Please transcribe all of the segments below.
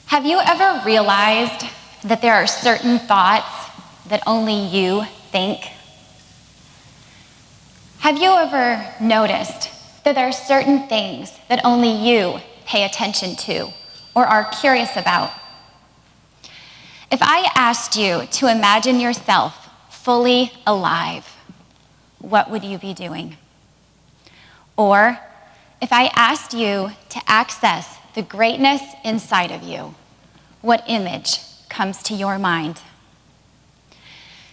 Have you ever realized that there are certain thoughts that only you think? Have you ever noticed that there are certain things that only you pay attention to or are curious about? If I asked you to imagine yourself fully alive, what would you be doing? Or if I asked you to access the greatness inside of you, what image comes to your mind?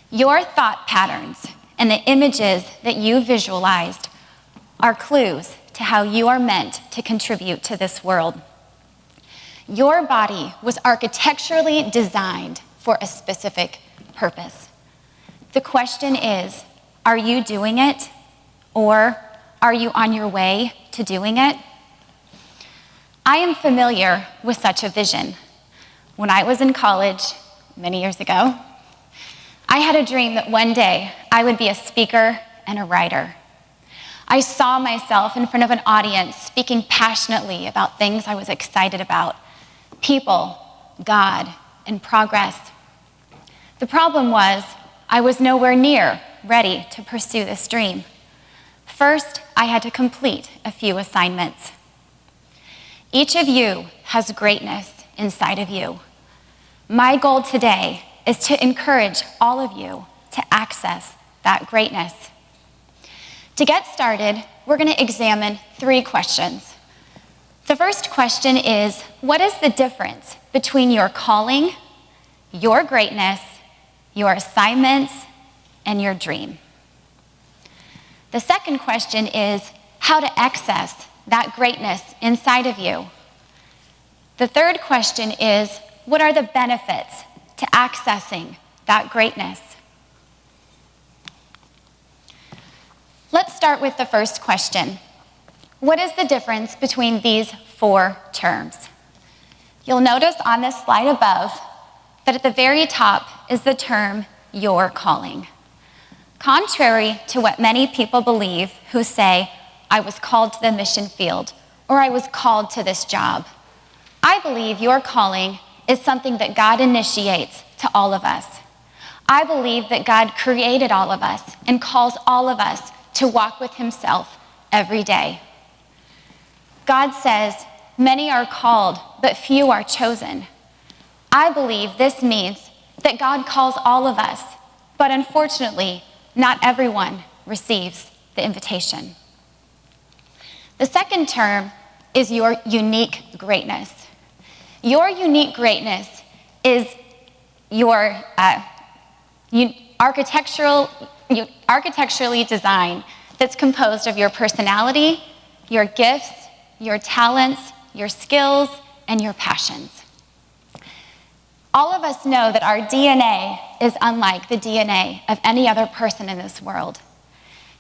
Your thought patterns and the images that you visualized are clues to how you are meant to contribute to this world. Your body was architecturally designed for a specific purpose. The question is, are you doing it, or are you on your way to doing it? I am familiar with such a vision. When I was in college, many years ago, I had a dream that one day I would be a speaker and a writer. I saw myself in front of an audience speaking passionately about things I was excited about: people, God, and progress. The problem was, I was nowhere near ready to pursue this dream. First, I had to complete a few assignments. Each of you has greatness inside of you. My goal today is to encourage all of you to access that greatness. To get started, we're going to examine 3 questions. The first question is, what is the difference between your calling, your greatness, your assignments, and your dream? The second question is how to access that greatness inside of you. The third question is, what are the benefits to accessing that greatness? Let's start with the first question. What is the difference between these 4 terms? You'll notice on this slide above that at the very top is the term your calling. Contrary to what many people believe who say, I was called to the mission field, or I was called to this job, I believe your calling is something that God initiates to all of us. I believe that God created all of us and calls all of us to walk with himself every day. God says, many are called, but few are chosen. I believe this means that God calls all of us, but unfortunately, not everyone receives the invitation. The second term is your unique greatness. Your unique greatness is your architecturally designed that's composed of your personality, your gifts, your talents, your skills, and your passions. All of us know that our DNA is unlike the DNA of any other person in this world.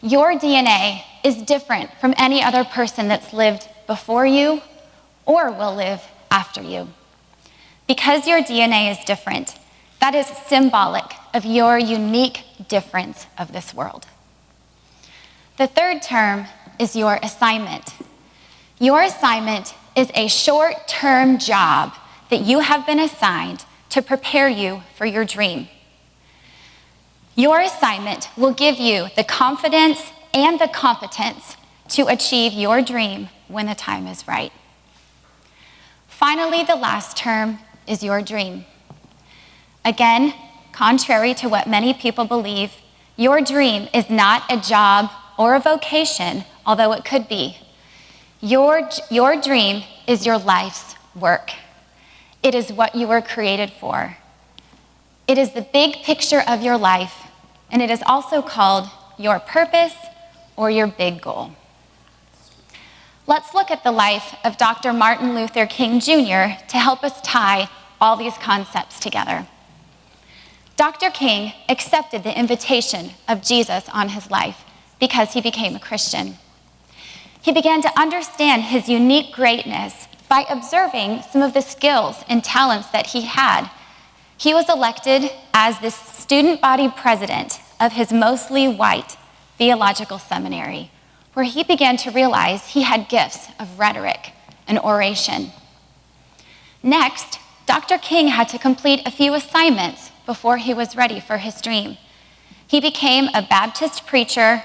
Your DNA is different from any other person that's lived before you or will live after you. Because your DNA is different, that is symbolic of your unique difference of this world. The third term is your assignment. Your assignment is a short-term job that you have been assigned to prepare you for your dream. Your assignment will give you the confidence and the competence to achieve your dream when the time is right. Finally, the last term is your dream. Again, contrary to what many people believe, your dream is not a job or a vocation, although it could be. Your dream is your life's work. It is what you were created for. It is the big picture of your life, and it is also called your purpose or your big goal. Let's look at the life of Dr. Martin Luther King Jr. to help us tie all these concepts together. Dr. King accepted the invitation of Jesus on his life because he became a Christian. He began to understand his unique greatness by observing some of the skills and talents that he had. He was elected as the student body president of his mostly white theological seminary, where he began to realize he had gifts of rhetoric and oration. Next, Dr. King had to complete a few assignments before he was ready for his dream. He became a Baptist preacher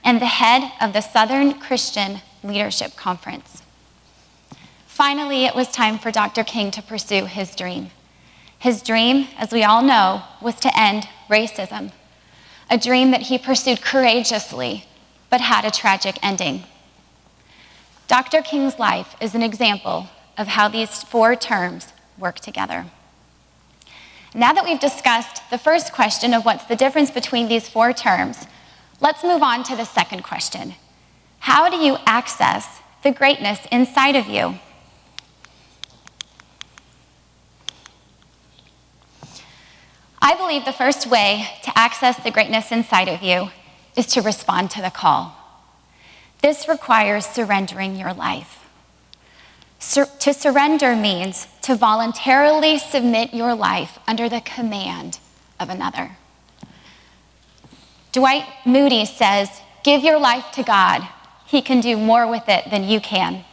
and the head of the Southern Christian Leadership Conference. Finally, it was time for Dr. King to pursue his dream. His dream, as we all know, was to end racism, a dream that he pursued courageously, but had a tragic ending. Dr. King's life is an example of how these four terms work together. Now that we've discussed the first question of what's the difference between these four terms, let's move on to the second question. How do you access the greatness inside of you? I believe the first way to access the greatness inside of you is to respond to the call. This requires surrendering your life. To surrender means to voluntarily submit your life under the command of another. Dwight Moody says, "Give your life to God. He can do more with it than you can."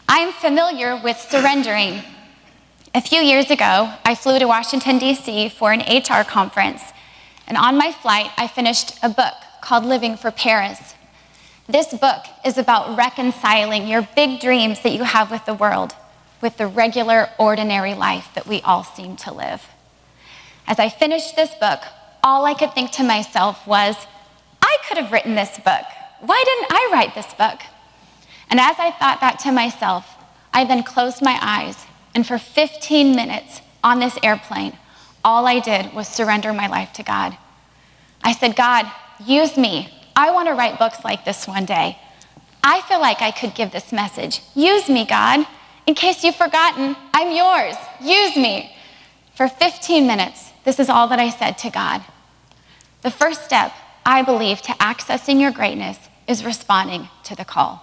I'm familiar with surrendering. A few years ago, I flew to Washington, D.C. for an HR conference, and on my flight, I finished a book called Living for Paris. This book is about reconciling your big dreams that you have with the world with the regular, ordinary life that we all seem to live. As I finished this book, all I could think to myself was, I could have written this book. Why didn't I write this book? And as I thought that to myself, I then closed my eyes, and for 15 minutes on this airplane, all I did was surrender my life to God. I said, God, use me. I want to write books like this one day. I feel like I could give this message. Use me, God. In case you've forgotten, I'm yours. Use me. For 15 minutes, this is all that I said to God. The first step, I believe, to accessing your greatness is responding to the call.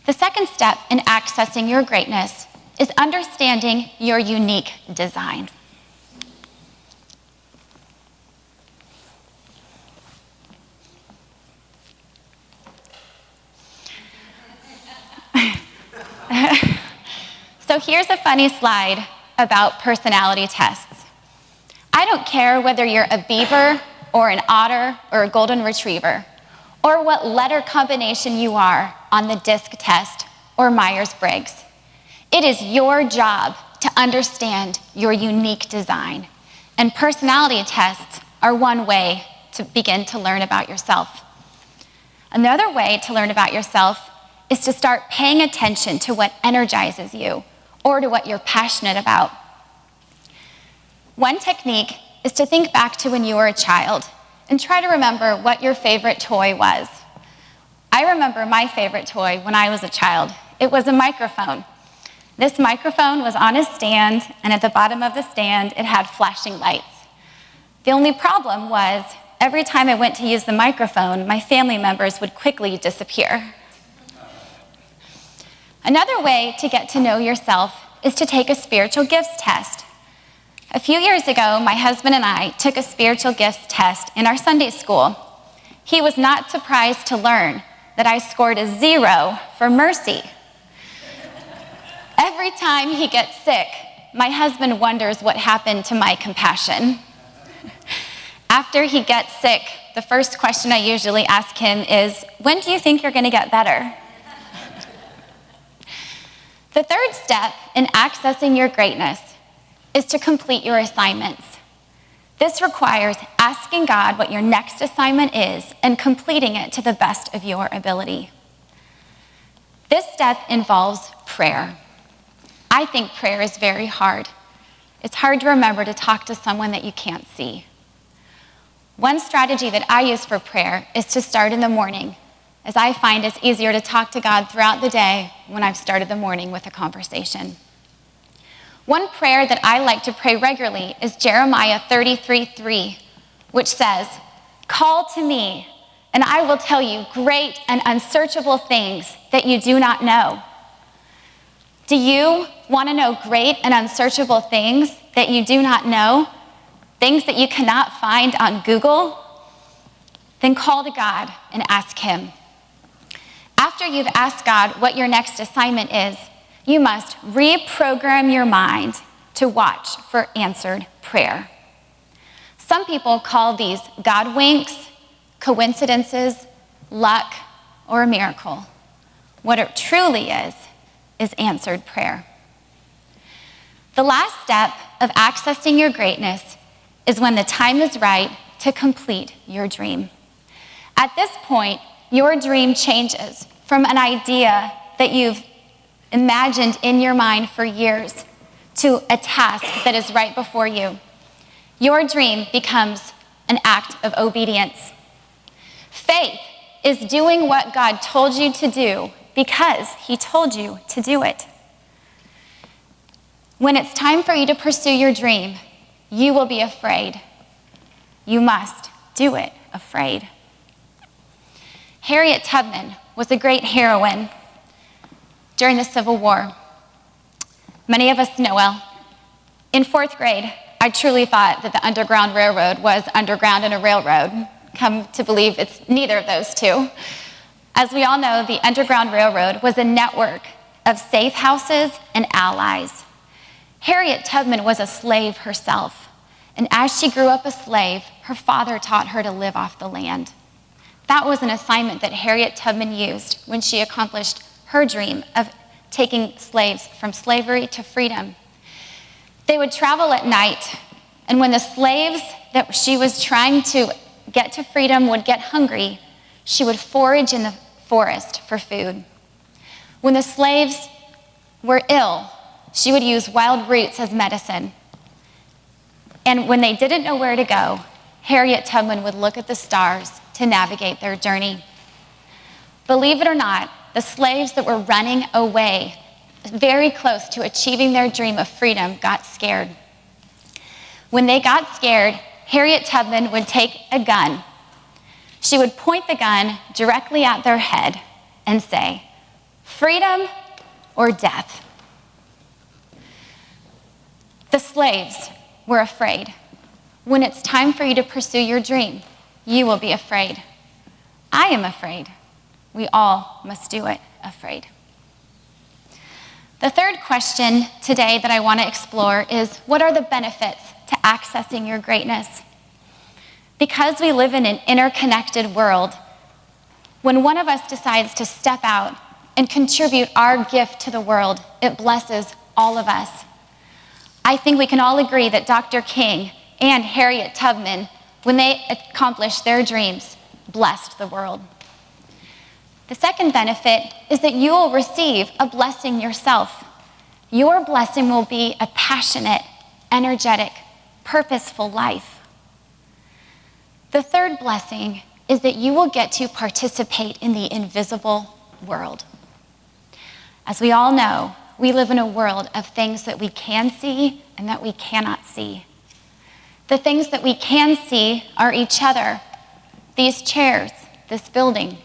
The second step in accessing your greatness is understanding your unique design. So here's a funny slide about personality tests. I don't care whether you're a beaver or an otter or a golden retriever, or what letter combination you are on the DISC test or Myers-Briggs. It is your job to understand your unique design, and personality tests are one way to begin to learn about yourself. Another way to learn about yourself is to start paying attention to what energizes you or to what you're passionate about. One technique is to think back to when you were a child and try to remember what your favorite toy was. I remember my favorite toy when I was a child. It was a microphone. This microphone was on a stand, and at the bottom of the stand, it had flashing lights. The only problem was, every time I went to use the microphone, my family members would quickly disappear. Another way to get to know yourself is to take a spiritual gifts test. A few years ago, my husband and I took a spiritual gifts test in our Sunday school. He was not surprised to learn that I scored a 0 for mercy. Every time he gets sick, my husband wonders what happened to my compassion. After he gets sick, the first question I usually ask him is, when do you think you're going to get better? The third step in accessing your greatness is to complete your assignments. This requires asking God what your next assignment is and completing it to the best of your ability. This step involves prayer. I think prayer is very hard. It's hard to remember to talk to someone that you can't see. One strategy that I use for prayer is to start in the morning, as I find it's easier to talk to God throughout the day when I've started the morning with a conversation. One prayer that I like to pray regularly is Jeremiah 33:3, which says, "Call to me, and I will tell you great and unsearchable things that you do not know." Do you want to know great and unsearchable things that you do not know? Things that you cannot find on Google? Then call to God and ask him. After you've asked God what your next assignment is, You must reprogram your mind to watch for answered prayer. Some people call these God winks, coincidences, luck, or a miracle. What it truly is answered prayer. The last step of accessing your greatness is when the time is right to complete your dream. At this point, your dream changes from an idea that you've imagined in your mind for years to a task that is right before you. Your dream becomes an act of obedience. Faith is doing what God told you to do because he told you to do it. When it's time for you to pursue your dream, you will be afraid. You must do it afraid. Harriet Tubman was a great heroine during the Civil War. Many of us know well. In 4th grade, I truly thought that the Underground Railroad was underground and a railroad. Come to believe it's neither of those two. As we all know, the Underground Railroad was a network of safe houses and allies. Harriet Tubman was a slave herself, and as she grew up a slave, her father taught her to live off the land. That was an assignment that Harriet Tubman used when she accomplished her dream of taking slaves from slavery to freedom. They would travel at night, and when the slaves that she was trying to get to freedom would get hungry, she would forage in the forest for food. When the slaves were ill, she would use wild roots as medicine. And when they didn't know where to go, Harriet Tubman would look at the stars to navigate their journey. Believe it or not, the slaves that were running away, very close to achieving their dream of freedom, got scared. When they got scared, Harriet Tubman would take a gun. She would point the gun directly at their head and say, "Freedom or death." The slaves were afraid. When it's time for you to pursue your dream, you will be afraid. I am afraid. We all must do it afraid. The third question today that I want to explore is, what are the benefits to accessing your greatness? Because we live in an interconnected world, when one of us decides to step out and contribute our gift to the world, it blesses all of us. I think we can all agree that Dr. King and Harriet Tubman, when they accomplished their dreams, blessed the world. The second benefit is that you will receive a blessing yourself. Your blessing will be a passionate, energetic, purposeful life. The third blessing is that you will get to participate in the invisible world. As we all know, we live in a world of things that we can see and that we cannot see. The things that we can see are each other, these chairs, this building.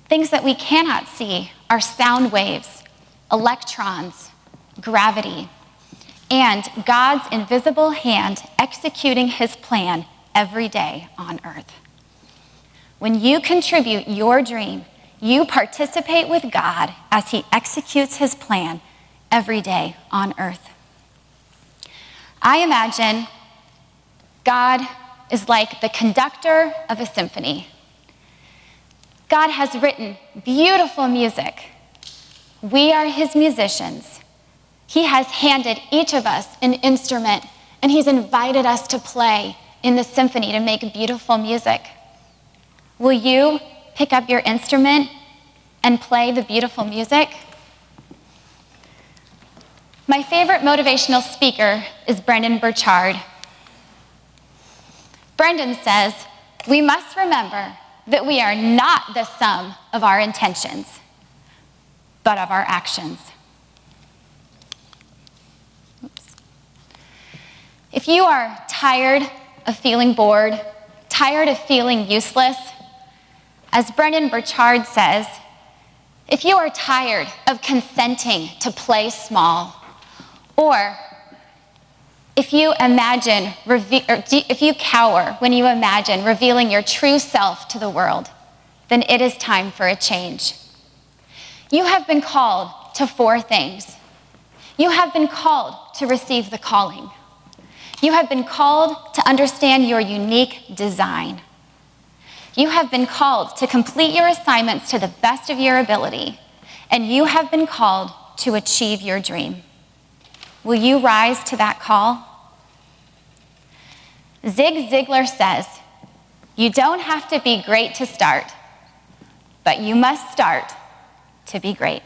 Things that we cannot see are sound waves, electrons, gravity, and God's invisible hand executing his plan every day on earth. When you contribute your dream, you participate with God as he executes his plan every day on earth. I imagine God is like the conductor of a symphony. God has written beautiful music. We are his musicians. He has handed each of us an instrument, and he's invited us to play in the symphony to make beautiful music. Will you pick up your instrument and play the beautiful music? My favorite motivational speaker is Brendon Burchard. Brendon says, "We must remember that we are not the sum of our intentions, but of our actions." Oops. If you are tired of feeling bored, tired of feeling useless, as Brendon Burchard says, if you are tired of consenting to play small, or if you cower when you imagine revealing your true self to the world, then it is time for a change. You have been called to 4 things. You have been called to receive the calling. You have been called to understand your unique design. You have been called to complete your assignments to the best of your ability, and you have been called to achieve your dream. Will you rise to that call? Zig Ziglar says, "You don't have to be great to start, but you must start to be great."